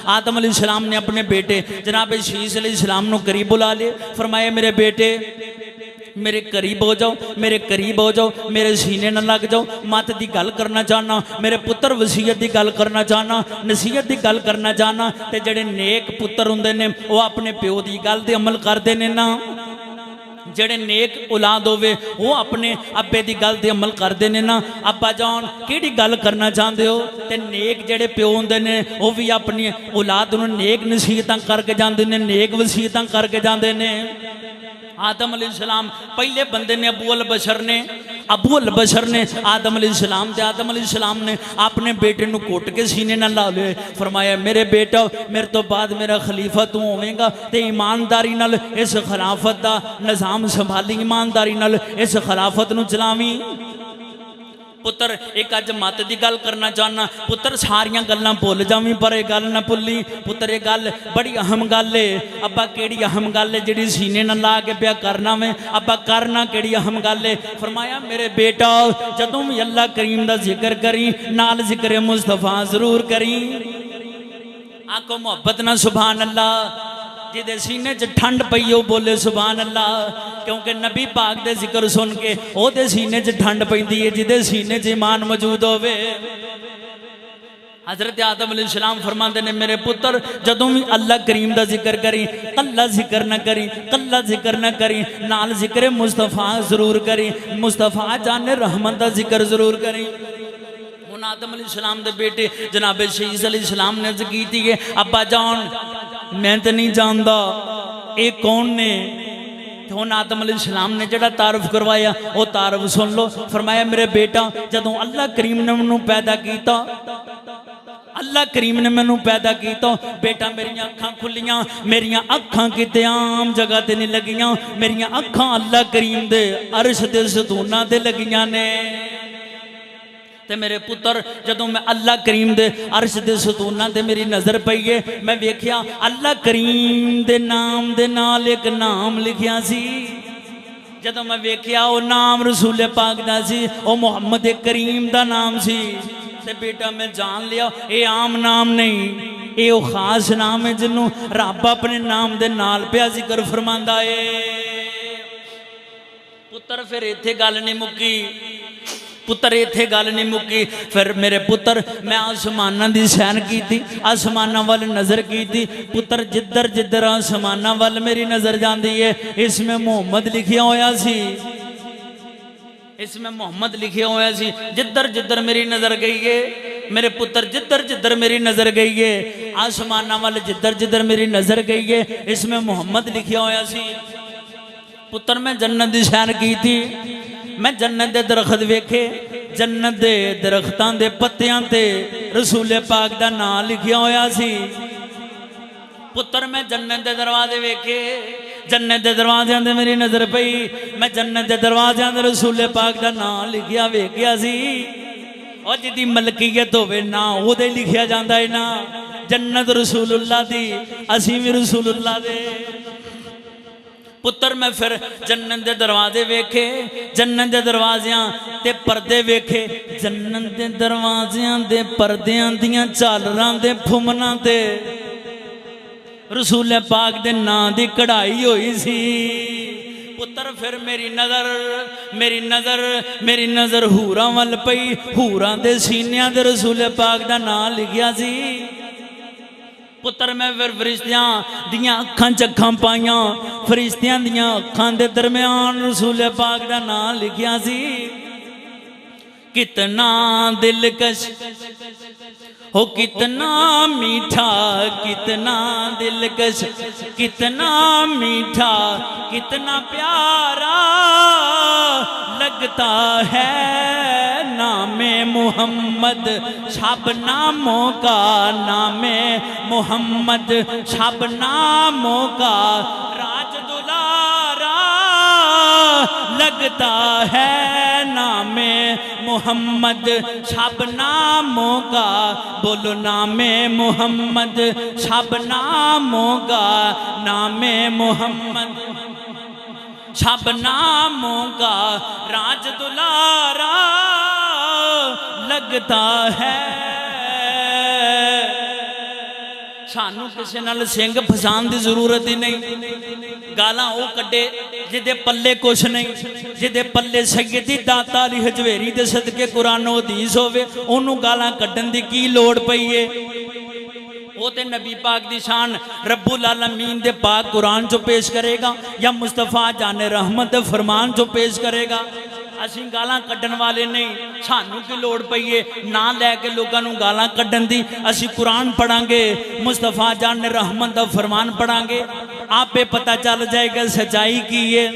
आदम अलैहिस्सलाम ने अपने बेटे जनाब शीस अलैहिस्सलाम को करीब बुला लिया। फरमाया मेरे बेटे मेरे करीब हो जाओ, मेरे करीब हो जाओ, मेरे सीने न लग जाओ। मत की गल करना चाहना, मेरे पुत्र वसीयत की गल करना चाहना, नसीहत की गल करना चाहना। तो जेडे नेक पुत्र होंदे ने वो अपने प्यो की गल ते अमल करते हैं ना। जेडे नेक औलाद होवे वो अपने अब्बे की गल ते अमल करते हैं ना। अब्बा जान किहड़ी गल करना चाहते हो? तो नेक जेडे प्यो होंदे ने वो भी अपनी औलाद नूं नेक नसीहतां करके जांदे ने, नेक वसीयतां करके जांदे ने। आदम अलैहिस्सलाम पहले बंदे ने अबू अल बशर ने आदम अलैहिस्सलाम ने अपने बेटे को कुट के सीने न ला लिया। फरमाया मेरे बेटा मेरे तो बाद मेरा खलीफा तू होवेगा तो ईमानदारी नाल इस खिलाफत का निज़ाम संभाली, ईमानदारी नाल इस खिलाफत नूं चलावी। पुत्र एक अज मत की गल करना चाहना, पुत्र सारियां गल्लां भुल जावी पर एक गल ना भुली। पुत्र ये गल बड़ी अहम गल है। अब्बा केड़ी अहम गल है जिहड़ी सीने न ला के प्या करना में? अब्बा करना केड़ी अहम गल है? फरमाया मेरे बेटा जदों भी अल्लाह करीम का जिक्र करी नाल जिक्र मुस्तफा जरूर करी। आखो मोहब्बत ना सुभान अल्लाह। जिदे सीने च ठंड पई हो बोले सुभान अल्लाह, क्योंकि नबी पाक दे जिक्र सुन के ओदे सीने च ठंड पैंदी है जिदे सीने च ईमान मौजूद होवे। हजरत आदम अलैहिस्सलाम फरमाते ने मेरे पुत्र जदों भी अल्लाह करीम का जिक्र करी कल्ला जिक्र न करी, कल्ला जिक्र न करी, नाल जिक्र मुस्तफा जरूर करी, मुस्तफा जाने रहमत का जिक्र जरूर करी। आदम अलैहिस्सलाम दे बेटे जनाब शीस अलैहिस्सलाम ने अर्ज की थी अब्बा जान मैं तो नहीं जानता ये कौन ने। तो हुण आदम अलैहिस्सलाम ने जड़ा तारफ करवाया वो तारफ सुन लो। फरमाया मेरे बेटा जदों अल्लाह करीम ने मैनू पैदा किया, अल्लाह करीम ने मैनू पैदा किया बेटा मेरिया अखां खुलियां, मेरिया अखां किते आम जगह ते नहीं लगियां, मेरिया अखां अल्लाह करीम दे अरश दे सतूना ते लगियां ने। ते मेरे पुत्र जदों मैं अल्लाह करीम दे अर्श दे सतूना ते मेरी नज़र पई है, मैं वेख्या अल्लाह करीम दे नाम दे नाल एक नाम लिखिया सी। जदों मैं वेख्या वो नाम रसूल पाक दा सी, वो मुहम्मद करीम दा नाम सी। ते बेटा मैं जान लिया ये आम नाम नहीं, ये वो खास नाम है जिन्हों रब अपने नाम दे नाल पिया जिक्र फरमांदा है। पुत्र फिर इत्थे गल नहीं मुक्की, पुत्र इत्थे गल नहीं मुक्की। फिर मेरे पुत्र मैं आसमाना की सैन की थी, आसमाना वाल नज़र की थी। पुत्र जिधर जिधर आसमाना वाल मेरी नज़र जाती है इसमें मोहम्मद लिखिया होया सी, इसमें मोहम्मद लिखिया होया सी। जिधर जिधर मेरी नज़र गई है मेरे पुत्र, जिधर जिधर मेरी नज़र गई है आसमाना वाल जिधर जिधर मेरी नज़र गई है इसमें मोहम्मद लिखिया होया सी। पुत्र मैं जन्नत की सैर की थी, मैं जन्नत के दरख्त वेखे, जन्नत के दरख्तां दे पत्तियां ते रसूल पाक दा नाम लिखिया होया सी। पुत्र मैं जन्नत के दरवाजे वेखे, जन्नत के दरवाज़ों ते मेरी नज़र पई, मैं जन्नत के दरवाज़ों ते रसूल पाक दा नाम लिखिया वेखिया सी। और जिदी मलकीयत होवे ना उहदे लिखिया जांदा है ना, जन्नत रसूलुल्लाह दी असीं भी रसूलुल्लाह दे। पुत्र मैं फिर जन्नत के दरवाजे वेखे, जन्नत के दरवाज़ियां ते पर्दे वेखे, जन्नत के दरवाज़ियां दे पर्दियां दियां झालरां दे फुमनां ते रसूल पाक दे नां दी कढ़ाई होई सी। पुत्र फिर मेरी नज़र हूरां वल पई, हूरां दे सीनियां दे रसूल पाक दा नाम लिखिया सी। पुत्र मैं फिर फरिश्तियां दियां अखां च अखां पाइयां, फरिश्तियां दियां अखां दे दरम्यान रसूल पाक दा नाम लिखिया सी। कितना दिलकश हो कितना मीठा, कितना दिलकश कितना मीठा, कितना प्यारा लगता है नामे मोहम्मद, सब नामों का नामे मोहम्मद, सब नामों का राज दुलारा लगता है नामे मोहम्मद, सब नामों का बोलो नामे मोहम्मद, सब नामों का नामे मोहम्मद, सब नामों का राज दुलारा लगता है, सानू किसी नाल सिंग फसान की जरूरत ही नहीं। गालां वो कड्डे जिदे पल्ले कुछ नहीं, जिदे पल्ले सैयदी दाता अली हजवेरी दे सदके कुरान हदीस होवे, ओनू गालां कड्डन दी की लोड़ पई है। वो तो नबी पाक दी शान रब्बुल आलमीन दे पाक कुरान चो पेश करेगा या मुस्तफा जाने रहमत दे फरमान चो पेश करेगा। असी गालां कड्डन वाले नहीं, सानू की लोड़ पई है ना लैके लोगों नू गालां कड्डन दी। असी कुरान पढ़ांगे, मुस्तफा जाने रहमत दा फरमान पढ़ांगे, आपे पता चल जाएगा सच्चाई की है।